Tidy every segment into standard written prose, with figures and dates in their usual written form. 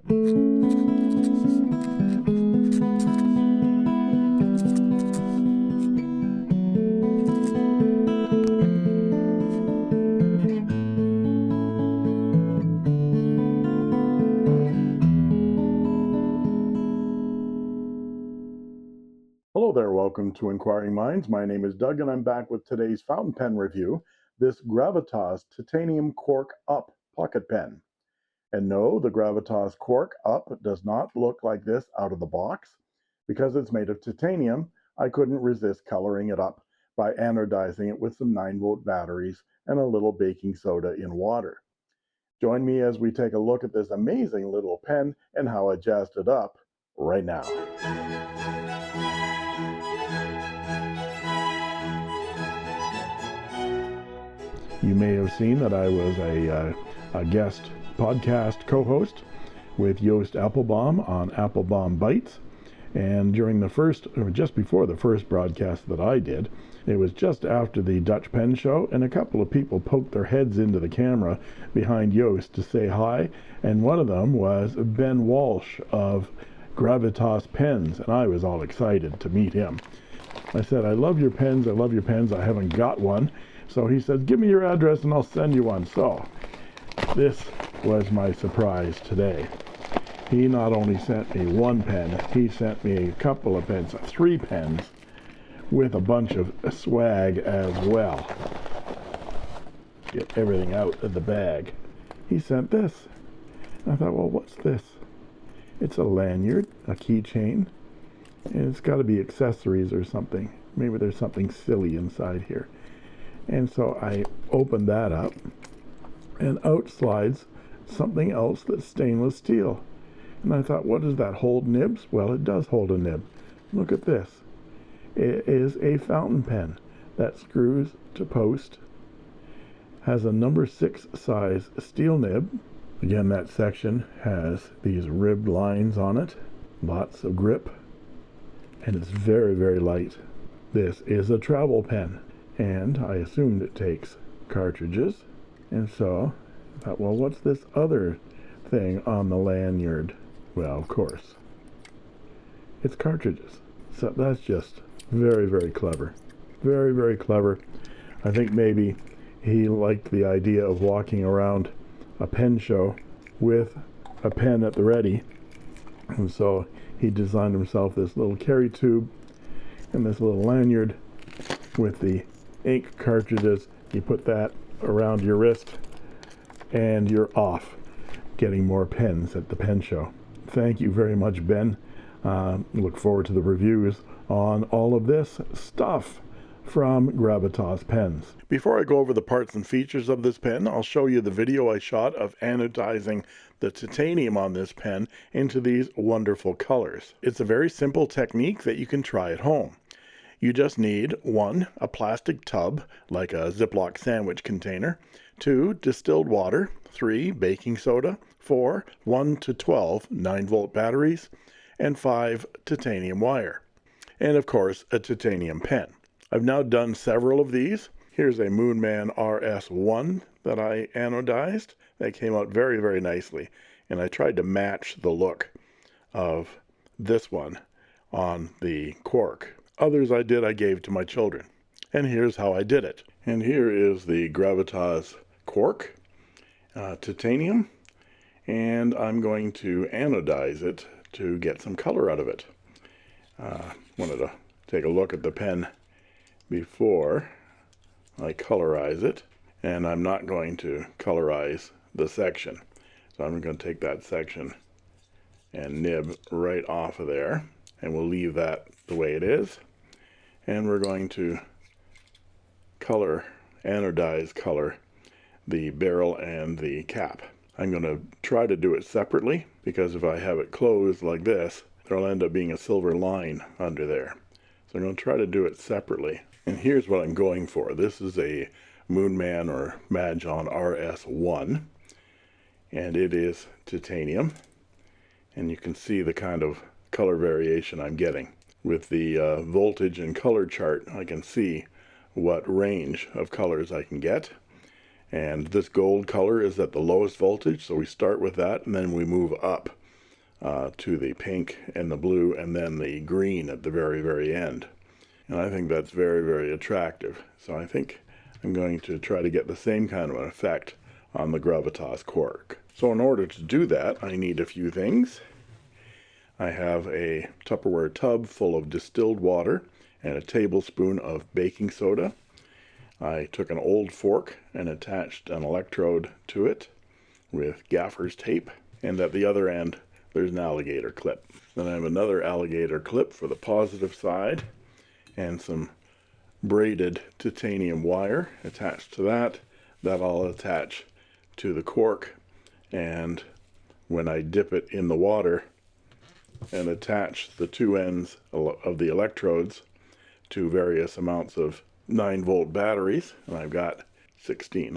Hello there, welcome to Inquiring Minds. My name is Doug and I'm back with today's fountain pen review, this Gravitas Titanium Quark Up pocket pen. And no, the Gravitas Quark Up does not look like this out of the box. Because it's made of titanium, I couldn't resist coloring it up by anodizing it with some 9-volt batteries and a little baking soda in water. Join me as we take a look at this amazing little pen and how I jazzed it up right now. You may have seen that I was a guest podcast co-host with Joost Applebaum on Applebaum Bites. And during the first, or just before the first broadcast that I did, it was just after the Dutch Pen Show, and a couple of people poked their heads into the camera behind Joost to say hi. And one of them was Ben Walsh of Gravitas Pens, and I was all excited to meet him. I said, I love your pens, I haven't got one. So he said, give me your address and I'll send you one. So this was my surprise today. He not only sent me one pen, he sent me a couple of pens, 3 pens, with a bunch of swag as well. Get everything out of the bag. He sent this. And I thought, well, what's this? It's a lanyard, a keychain, and it's got to be accessories or something. Maybe there's something silly inside here. And so I opened that up, and out slides something else that's stainless steel. And I thought, what does that hold, nibs? Well, it does hold a nib. Look at this. It is a fountain pen that screws to post, has a number 6 size steel nib. Again, that section has these ribbed lines on it, lots of grip, and it's very, very light. This is a travel pen. And I assumed it takes cartridges. And so I thought, well, what's this other thing on the lanyard? Well, of course, it's cartridges. So that's just very, very clever. Very, very clever. I think maybe he liked the idea of walking around a pen show with a pen at the ready. And so he designed himself this little carry tube and this little lanyard with the ink cartridges. You put that around your wrist and you're off getting more pens at the pen show. Thank you very much, Ben. Look forward to the reviews on all of this stuff from Gravitas Pens. Before I go over the parts and features of this pen, I'll show you the video I shot of anodizing the titanium on this pen into these wonderful colors. It's a very simple technique that you can try at home. You just need 1, a plastic tub, like a Ziploc sandwich container, 2, distilled water, 3, baking soda, 4, 1 to 12 9-volt batteries, and 5, titanium wire. And of course, a titanium pen. I've now done several of these. Here's a Moonman RS1 that I anodized. That came out very, very nicely. And I tried to match the look of this one on the Quark. Others I gave to my children. And here's how I did it. And here is the Gravitas Quark, titanium. And I'm going to anodize it to get some color out of it. Wanted to take a look at the pen before I colorize it. And I'm not going to colorize the section. So I'm going to take that section and nib right off of there. And we'll leave that the way it is. And we're going to anodize color the barrel and the cap. I'm going to try to do it separately, because if I have it closed like this, there'll end up being a silver line under there. So I'm going to try to do it separately. And here's what I'm going for. This is a Moonman or Majon RS1, and it is titanium. And you can see the kind of color variation I'm getting. With the voltage and color chart, I can see what range of colors I can get. And this gold color is at the lowest voltage, so we start with that and then we move up to the pink and the blue and then the green at the very, very end. And I think that's very, very attractive. So I think I'm going to try to get the same kind of an effect on the Gravitas Quark. So in order to do that, I need a few things. I have a Tupperware tub full of distilled water and a tablespoon of baking soda. I took an old fork and attached an electrode to it with gaffer's tape, and at the other end there's an alligator clip. Then I have another alligator clip for the positive side and some braided titanium wire attached to that. That I'll attach to the cork, and when I dip it in the water and attach the two ends of the electrodes to various amounts of 9-volt batteries, and I've got 16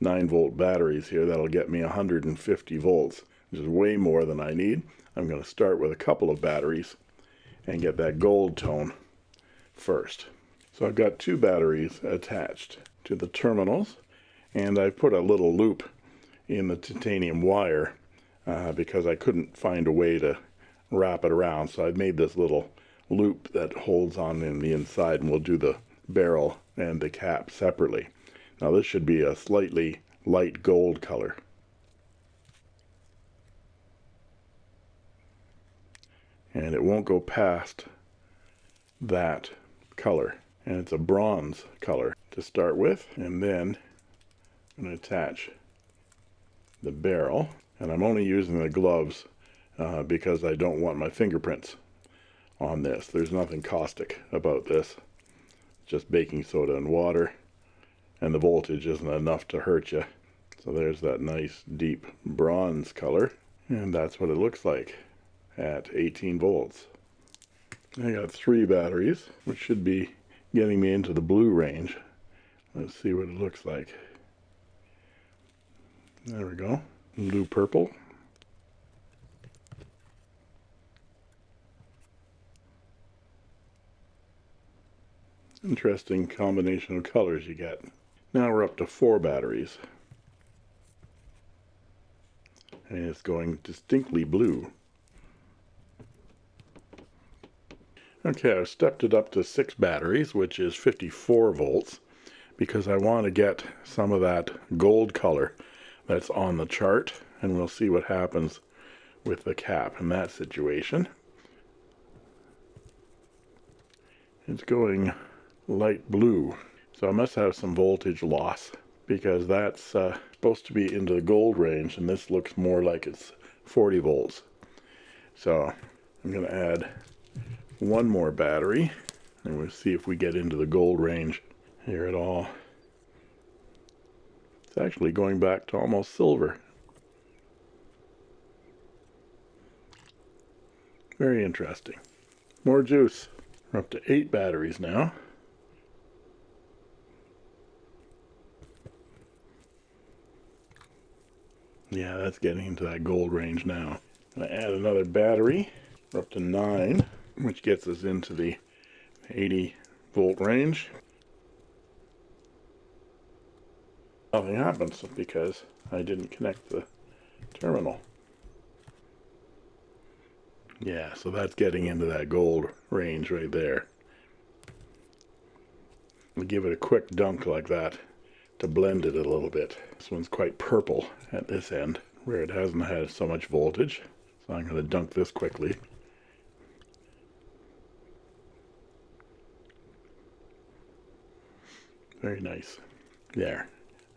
9-volt batteries here. That'll get me 150 volts, which is way more than I need. I'm going to start with a couple of batteries and get that gold tone first. So I've got 2 batteries attached to the terminals, and I put a little loop in the titanium wire because I couldn't find a way to wrap it around. So I've made this little loop that holds on in the inside, and we'll do the barrel and the cap separately. Now this should be a slightly light gold color. And it won't go past that color. And it's a bronze color to start with. And then I'm going to attach the barrel. And I'm only using the gloves because I don't want my fingerprints on this. There's nothing caustic about this. Just baking soda and water. And the voltage isn't enough to hurt you. So there's that nice deep bronze color. And that's what it looks like at 18 volts. I got 3 batteries, which should be getting me into the blue range. Let's see what it looks like. There we go. Blue purple. Interesting combination of colors you get. Now we're up to 4 batteries. And it's going distinctly blue. Okay, I've stepped it up to 6 batteries, which is 54 volts, because I want to get some of that gold color that's on the chart, and we'll see what happens with the cap in that situation. It's going light blue, so I must have some voltage loss, because that's supposed to be into the gold range, and this looks more like it's 40 volts. So I'm going to add 1 more battery, and we'll see if we get into the gold range here at all. It's actually going back to almost silver. Very interesting. More juice. We're up to 8 batteries now. Yeah, that's getting into that gold range now. I'm going to add another battery. We're up to 9, which gets us into the 80 volt range. Nothing happens because I didn't connect the terminal. Yeah, so that's getting into that gold range right there. I'll give it a quick dunk like that to blend it a little bit. This one's quite purple at this end where it hasn't had so much voltage. So I'm going to dunk this quickly. Very nice. There.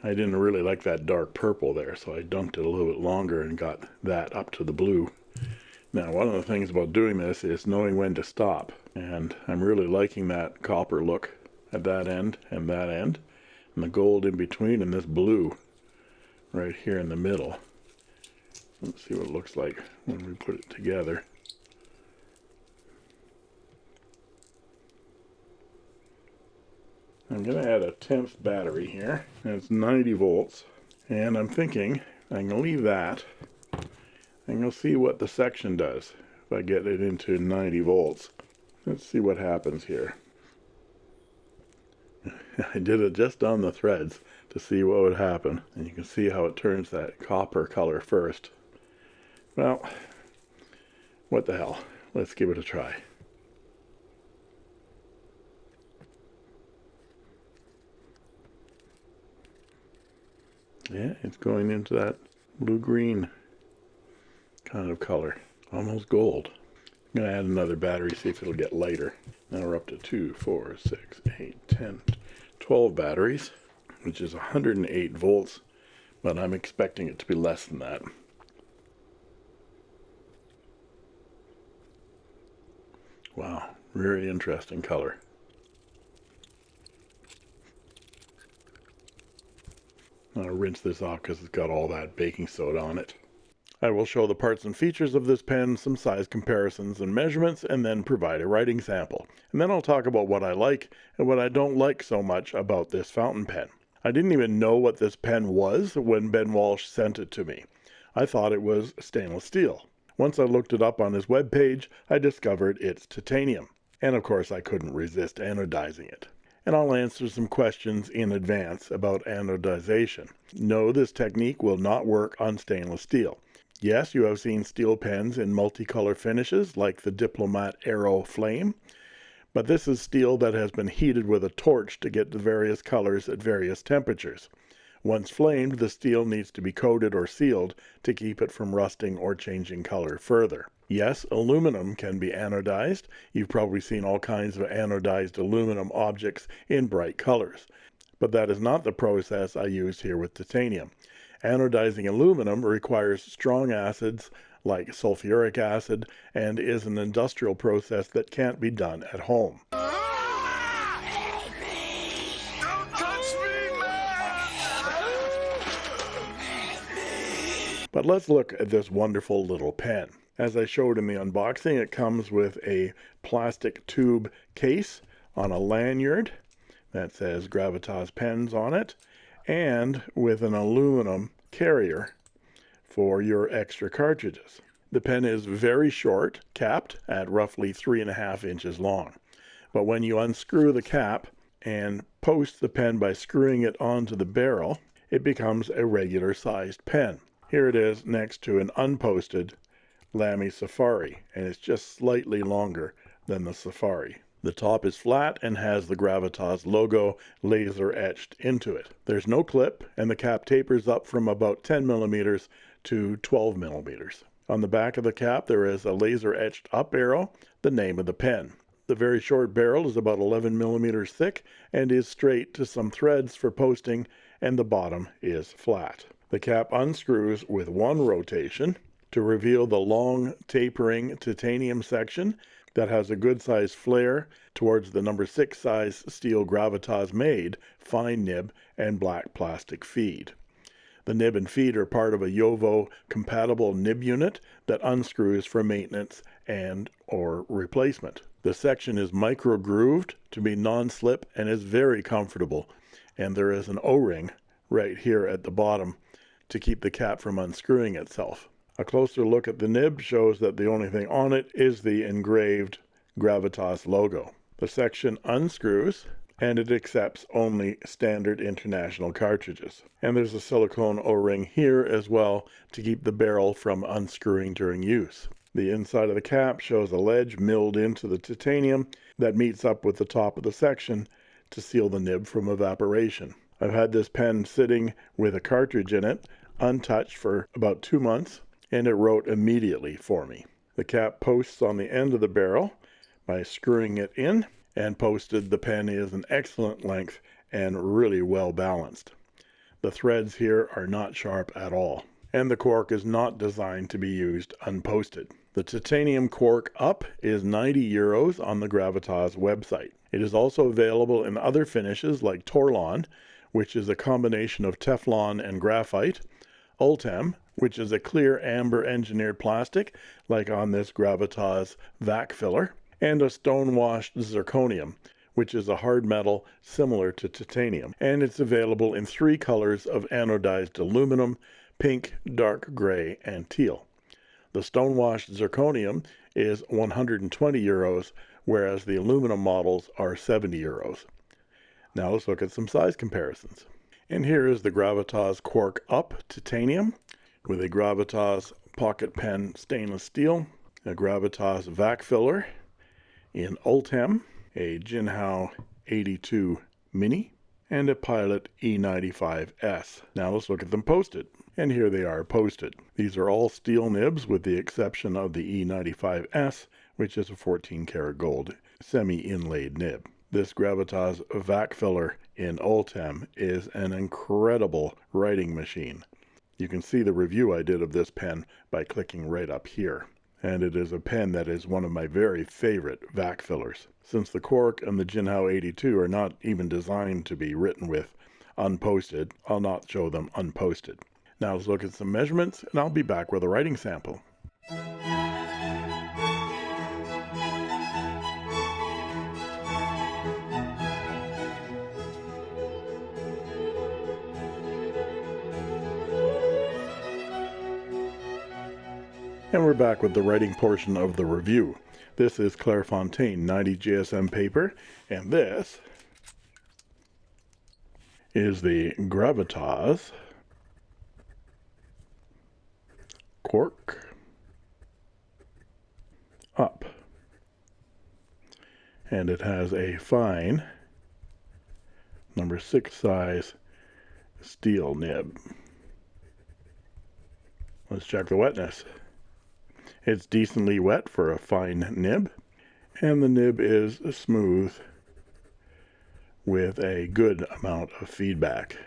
I didn't really like that dark purple there, so I dunked it a little bit longer and got that up to the blue. Now, one of the things about doing this is knowing when to stop. And I'm really liking that copper look at that end and that end. And the gold in between and this blue right here in the middle. Let's see what it looks like when we put it together. I'm going to add a 10th battery here, and it's 90 volts, and I'm thinking I'm going to leave that, and we'll see what the section does if I get it into 90 volts. Let's see what happens here. I did it just on the threads to see what would happen, and you can see how it turns that copper color first, Well, what the hell? Let's give it a try. Yeah, it's going into that blue-green kind of color. Almost gold. I'm going to add another battery, see if it'll get lighter. Now we're up to 2, 4, 6, 8, 10, 12 batteries, which is 108 volts, but I'm expecting it to be less than that. Wow, very interesting color. I'll rinse this off because it's got all that baking soda on it. I will show the parts and features of this pen, some size comparisons and measurements, and then provide a writing sample. And then I'll talk about what I like and what I don't like so much about this fountain pen. I didn't even know what this pen was when Ben Walsh sent it to me. I thought it was stainless steel. Once I looked it up on his webpage, I discovered it's titanium. And of course I couldn't resist anodizing it. And I'll answer some questions in advance about anodization. No, this technique will not work on stainless steel. Yes, you have seen steel pens in multicolor finishes like the Diplomat Aero Flame, but this is steel that has been heated with a torch to get the various colors at various temperatures. Once flamed, the steel needs to be coated or sealed to keep it from rusting or changing color further. Yes, aluminum can be anodized. You've probably seen all kinds of anodized aluminum objects in bright colors. But that is not the process I used here with titanium. Anodizing aluminum requires strong acids like sulfuric acid and is an industrial process that can't be done at home. But let's look at this wonderful little pen. As I showed in the unboxing, it comes with a plastic tube case on a lanyard that says Gravitas pens on it, and with an aluminum carrier for your extra cartridges. The pen is very short, capped at roughly 3.5 inches long. But when you unscrew the cap and post the pen by screwing it onto the barrel, it becomes a regular sized pen. Here it is next to an unposted Lamy Safari, and it's just slightly longer than the Safari. The top is flat and has the Gravitas logo laser etched into it. There's no clip, and the cap tapers up from about 10 millimeters to 12 millimeters. On the back of the cap there is a laser etched up arrow, the name of the pen. The very short barrel is about 11 millimeters thick and is straight to some threads for posting, and the bottom is flat. The cap unscrews with one rotation to reveal the long tapering titanium section that has a good size flare towards the number 6 size steel Gravitas made fine nib and black plastic feed. The nib and feed are part of a JoWo compatible nib unit that unscrews for maintenance and or replacement. The section is micro grooved to be non-slip and is very comfortable, and there is an O-ring right here at the bottom to keep the cap from unscrewing itself. A closer look at the nib shows that the only thing on it is the engraved Gravitas logo. The section unscrews and it accepts only standard international cartridges. And there's a silicone O-ring here as well to keep the barrel from unscrewing during use. The inside of the cap shows a ledge milled into the titanium that meets up with the top of the section to seal the nib from evaporation. I've had this pen sitting with a cartridge in it, untouched for about 2 months, and it wrote immediately for me. The cap posts on the end of the barrel by screwing it in, and posted. The pen is an excellent length and really well balanced. The threads here are not sharp at all, and the cork is not designed to be used unposted. The titanium cork up is 90 euros on the Gravitas website. It is also available in other finishes like Torlon, which is a combination of Teflon and graphite, Ultem, which is a clear amber engineered plastic, like on this Gravitas vac filler, and a stone-washed zirconium, which is a hard metal similar to titanium, and it's available in 3 colors of anodized aluminum: pink, dark gray, and teal. The stone-washed zirconium is 120 euros, whereas the aluminum models are 70 euros. Now let's look at some size comparisons. And here is the Gravitas Quark Up Titanium with a Gravitas pocket pen stainless steel, a Gravitas vac filler in Ultem, a Jinhao 82 Mini, and a Pilot E95S. Now let's look at them posted. And here they are posted. These are all steel nibs with the exception of the E95S, which is a 14 karat gold semi-inlaid nib. This Gravitas vac filler in Ultem is an incredible writing machine. You can see the review I did of this pen by clicking right up here. And it is a pen that is one of my very favorite vac fillers. Since the Quark and the Jinhao 82 are not even designed to be written with unposted, I'll not show them unposted. Now let's look at some measurements, and I'll be back with a writing sample. And we're back with the writing portion of the review. This is Clairefontaine 90 GSM paper, and this is the Gravitas Quark Up. And it has a fine number 6 size steel nib. Let's check the wetness. It's decently wet for a fine nib, and the nib is smooth with a good amount of feedback.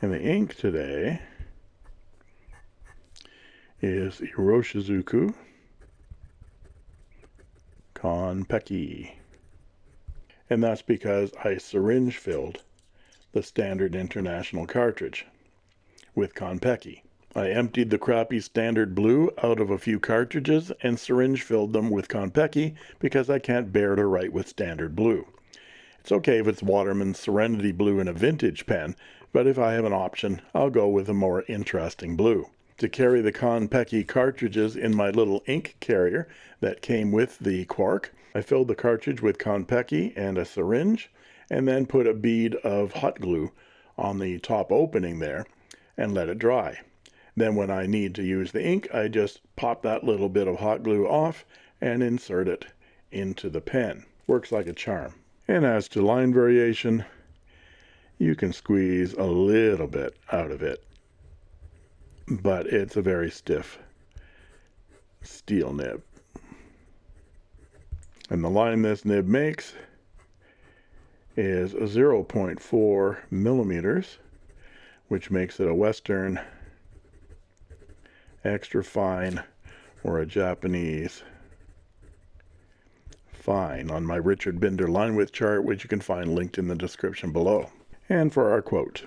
And the ink today is Iroshizuku Konpeki. And that's because I syringe filled the standard international cartridge with Konpeki. I emptied the crappy standard blue out of a few cartridges and syringe filled them with Konpeki because I can't bear to write with standard blue. It's okay if it's Waterman's Serenity Blue in a vintage pen, but if I have an option, I'll go with a more interesting blue. To carry the Konpeki cartridges in my little ink carrier that came with the Quark, I filled the cartridge with Konpeki and a syringe, and then put a bead of hot glue on the top opening there and let it dry. Then when I need to use the ink, I just pop that little bit of hot glue off and insert it into the pen. Works like a charm. And as to line variation, you can squeeze a little bit out of it, but it's a very stiff steel nib. And the line this nib makes is 0.4 millimeters, which makes it a Western extra fine or a Japanese fine on my Richard Binder line width chart, which you can find linked in the description below. And for our quote.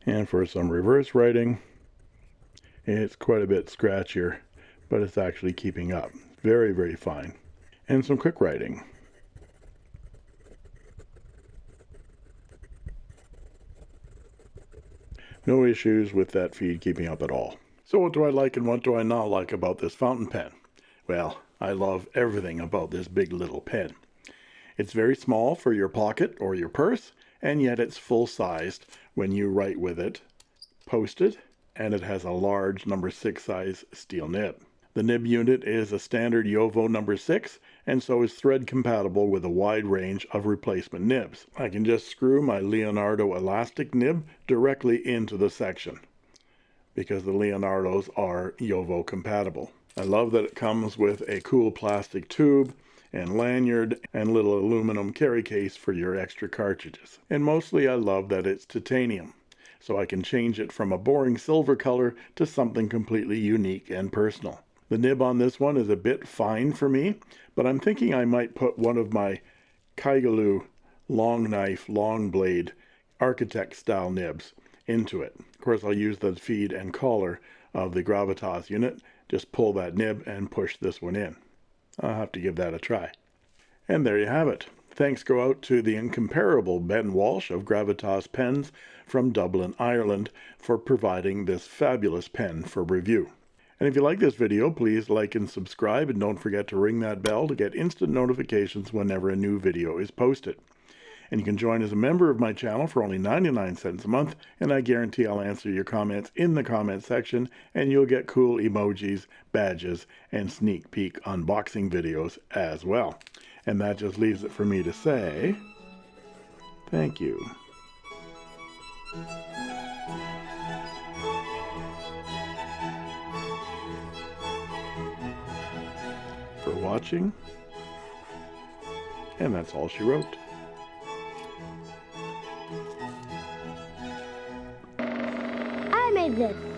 And for some reverse writing, it's quite a bit scratchier, but it's actually keeping up. Very, very fine. And some quick writing. No issues with that feed keeping up at all. So what do I like and what do I not like about this fountain pen? Well, I love everything about this big little pen. It's very small for your pocket or your purse, and yet it's full-sized when you write with it, posted, and it has a large number 6 size steel nib. The nib unit is a standard Yovo number 6, and so is thread compatible with a wide range of replacement nibs. I can just screw my Leonardo elastic nib directly into the section, because the Leonardos are Yovo compatible. I love that it comes with a cool plastic tube and lanyard and little aluminum carry case for your extra cartridges. And mostly I love that it's titanium, so I can change it from a boring silver color to something completely unique and personal. The nib on this one is a bit fine for me, but I'm thinking I might put one of my Kaigaloo long knife, long blade architect style nibs into it. Of course, I'll use the feed and collar of the Gravitas unit. Just pull that nib and push this one in. I'll have to give that a try. And there you have it. Thanks go out to the incomparable Ben Walsh of Gravitas Pens from Dublin, Ireland, for providing this fabulous pen for review. And if you like this video, please like and subscribe, and don't forget to ring that bell to get instant notifications whenever a new video is posted. And you can join as a member of my channel for only 99 cents a month, and I guarantee I'll answer your comments in the comment section, and you'll get cool emojis, badges, and sneak peek unboxing videos as well. And that just leaves it for me to say, thank you. For watching, and that's all she wrote. I made this.